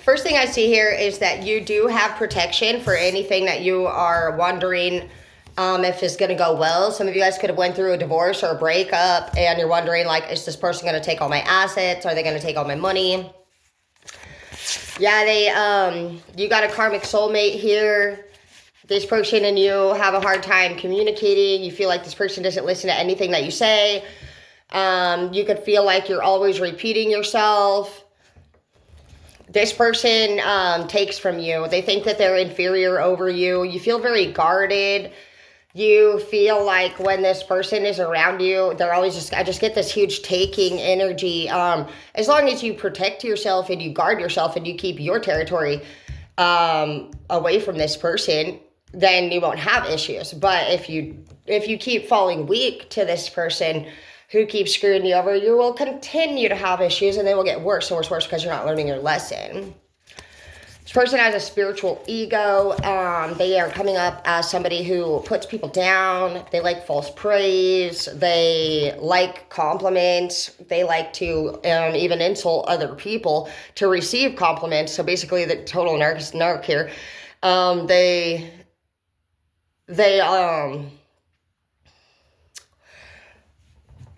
First thing I see here is that you do have protection for anything that you are wondering if it's going to go well. Some of you guys could have went through a divorce or a breakup, and you're wondering, like, is this person going to take all my assets? Are they going to take all my money? Yeah, you got a karmic soulmate here. This person and you have a hard time communicating. You feel like this person doesn't listen to anything that you say. You could feel like you're always repeating yourself. This person takes from you. They think that they're inferior over you. You feel very guarded. You feel like when this person is around you, they're always I just get this huge taking energy. As long as you protect yourself and you guard yourself and you keep your territory away from this person, then you won't have issues. But if you keep falling weak to this person who keeps screwing you over, you will continue to have issues, and they will get worse and worse and worse because you're not learning your lesson. This person has a spiritual ego. They are coming up as somebody who puts people down. They like false praise. They like compliments. They like to even insult other people to receive compliments. So basically the total narc here.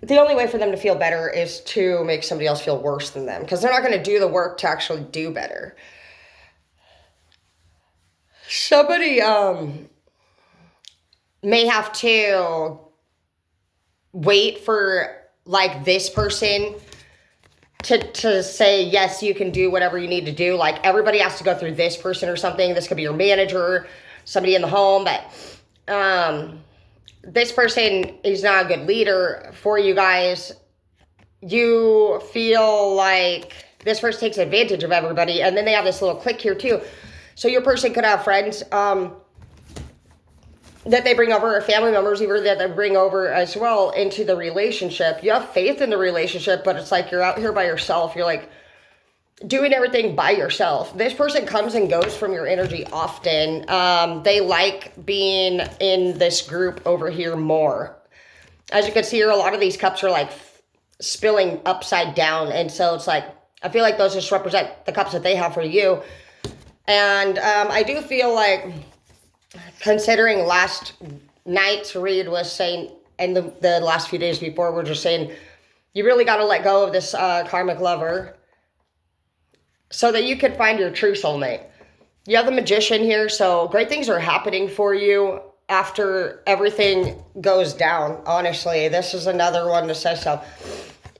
The only way for them to feel better is to make somebody else feel worse than them, because they're not going to do the work to actually do better. Somebody may have to wait for, like, this person to say, yes, you can do whatever you need to do. Like, everybody has to go through this person or something. This could be your manager, somebody in the home, but this person is not a good leader for you guys. You feel like this person takes advantage of everybody, and then they have this little clique here too. So your person could have friends that they bring over, or family members even that they bring over as well into the relationship. You have faith in the relationship, but it's like you're out here by yourself. You're like doing everything by yourself. This person comes and goes from your energy often. They like being in this group over here more. As you can see here, a lot of these cups are like spilling upside down. And so it's like, I feel like those just represent the cups that they have for you. And I do feel like, considering last night's read was saying, and the last few days before were just saying, you really got to let go of this karmic lover so that you can find your true soulmate. You have the Magician here, so great things are happening for you after everything goes down. Honestly, this is another one that says so.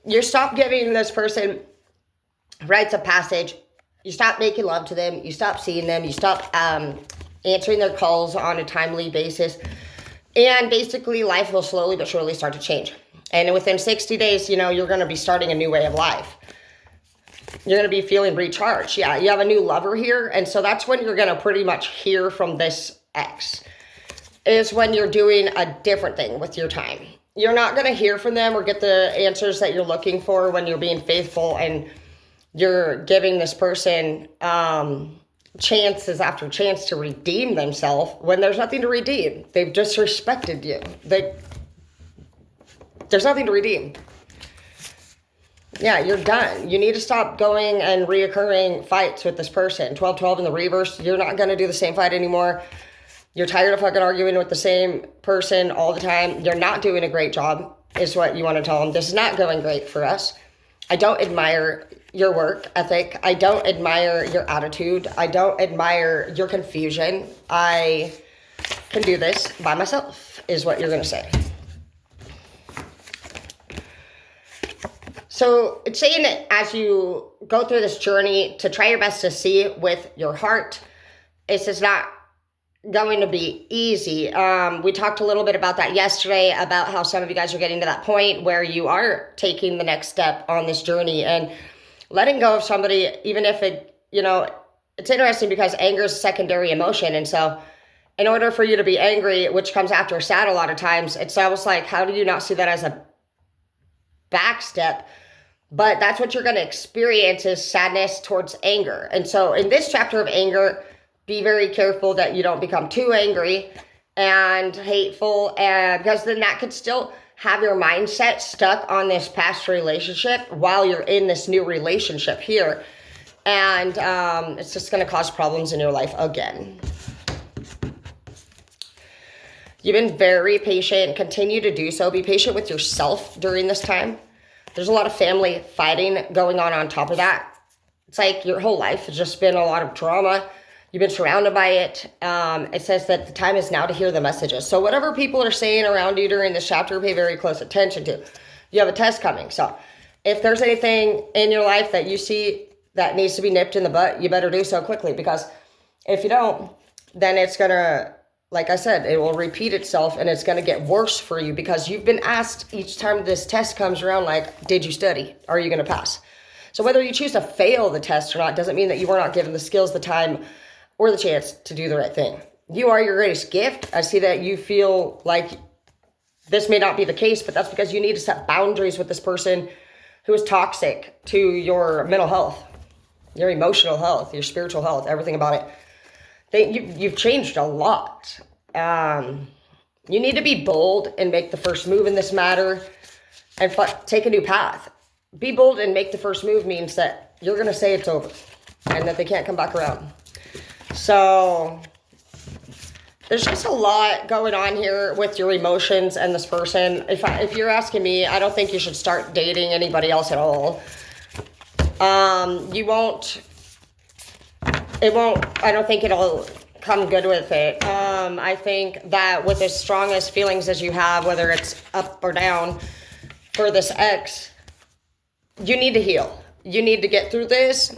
You stop giving this person rites of passage. You stop making love to them. You stop seeing them. You stop answering their calls on a timely basis. And basically, life will slowly but surely start to change. And within 60 days, you're going to be starting a new way of life. You're going to be feeling recharged. Yeah, you have a new lover here. And so that's when you're going to pretty much hear from this ex, is when you're doing a different thing with your time. You're not going to hear from them or get the answers that you're looking for when you're being faithful and you're giving this person chances after chance to redeem themselves when there's nothing to redeem. They've disrespected you. There's nothing to redeem. Yeah, you're done. You need to stop going and reoccurring fights with this person. 12-12 in the reverse. You're not going to do the same fight anymore. You're tired of fucking arguing with the same person all the time. You're not doing a great job, is what you want to tell them. This is not going great for us. I don't admire your work ethic. I don't admire your attitude. I don't admire your confusion. I can do this by myself, is what you're going to say. So it's saying that as you go through this journey, to try your best to see with your heart. It's just not going to be easy. We talked a little bit about that yesterday, about how some of you guys are getting to that point where you are taking the next step on this journey and letting go of somebody, even if it's interesting because anger is a secondary emotion. And so in order for you to be angry, which comes after sad a lot of times, it's almost like, how do you not see that as a back step? But that's what you're going to experience, is sadness towards anger. And so in this chapter of anger, be very careful that you don't become too angry and hateful, and because then that could still have your mindset stuck on this past relationship while you're in this new relationship here. And it's just going to cause problems in your life again. You've been very patient. Continue to do so. Be patient with yourself during this time. There's a lot of family fighting going on top of that. It's like your whole life has just been a lot of drama. You've been surrounded by it. It says that the time is now to hear the messages. So whatever people are saying around you during this chapter, pay very close attention to. You have a test coming. So if there's anything in your life that you see that needs to be nipped in the butt, you better do so quickly, because if you don't, then it's going to, like I said, it will repeat itself, and it's going to get worse for you, because you've been asked each time this test comes around, like, did you study? Are you going to pass? So whether you choose to fail the test or not doesn't mean that you were not given the skills, the time, or the chance to do the right thing. You are your greatest gift. I see that you feel like this may not be the case, but that's because you need to set boundaries with this person who is toxic to your mental health, your emotional health, your spiritual health, everything about it. You've changed a lot. You need to be bold and make the first move in this matter and take a new path. Be bold and make the first move means that you're going to say it's over and that they can't come back around. So there's just a lot going on here with your emotions and this person. If you're asking me, I don't think you should start dating anybody else at all. I don't think it'll come good with it. I think that with as strong as feelings as you have, whether it's up or down for this ex, you need to heal. You need to get through this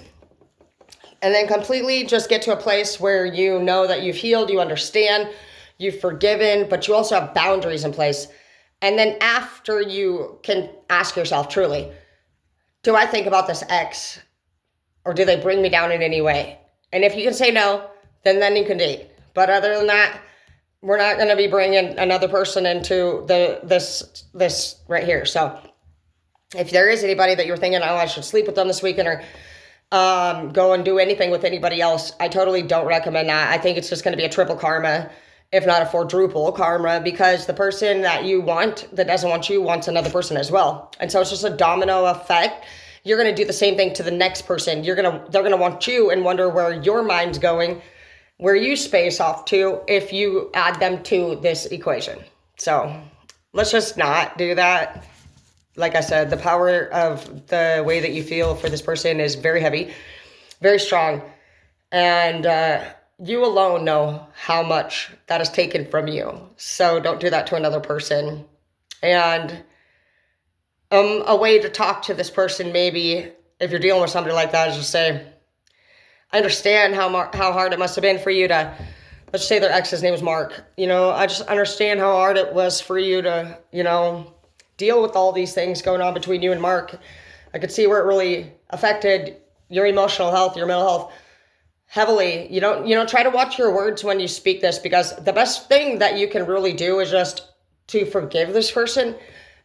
and then completely just get to a place where you know that you've healed, you understand, you've forgiven, but you also have boundaries in place. And then after, you can ask yourself truly, do I think about this ex, or do they bring me down in any way? And if you can say no, then you can date. But other than that, we're not going to be bringing another person into this right here. So if there is anybody that you're thinking, oh, I should sleep with them this weekend, or go and do anything with anybody else, I totally don't recommend that. I think it's just going to be a triple karma, if not a quadruple karma, because the person that you want, that doesn't want you, wants another person as well. And so it's just a domino effect. You're going to do the same thing to the next person. They're going to want you and wonder where your mind's going, where you space off to if you add them to this equation. So let's just not do that. Like I said, the power of the way that you feel for this person is very heavy, very strong. And you alone know how much that is taken from you. So don't do that to another person. And a way to talk to this person, maybe, if you're dealing with somebody like that, is just say, I understand how hard it must have been for you to, let's say their ex's name was Mark. I just understand how hard it was for you to, deal with all these things going on between you and Mark. I could see where it really affected your emotional health, your mental health heavily. Try to watch your words when you speak this, because the best thing that you can really do is just to forgive this person,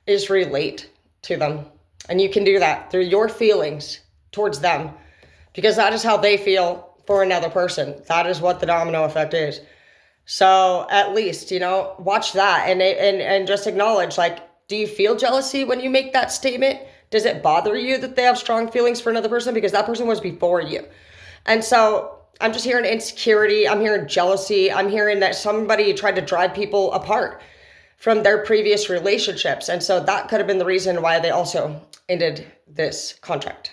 is relate to them. And you can do that through your feelings towards them, because that is how they feel for another person. That is what the domino effect is. So at least, watch that and just acknowledge, like, do you feel jealousy when you make that statement? Does it bother you that they have strong feelings for another person? Because that person was before you. And so I'm just hearing insecurity. I'm hearing jealousy. I'm hearing that somebody tried to drive people apart from their previous relationships. And so that could have been the reason why they also ended this contract.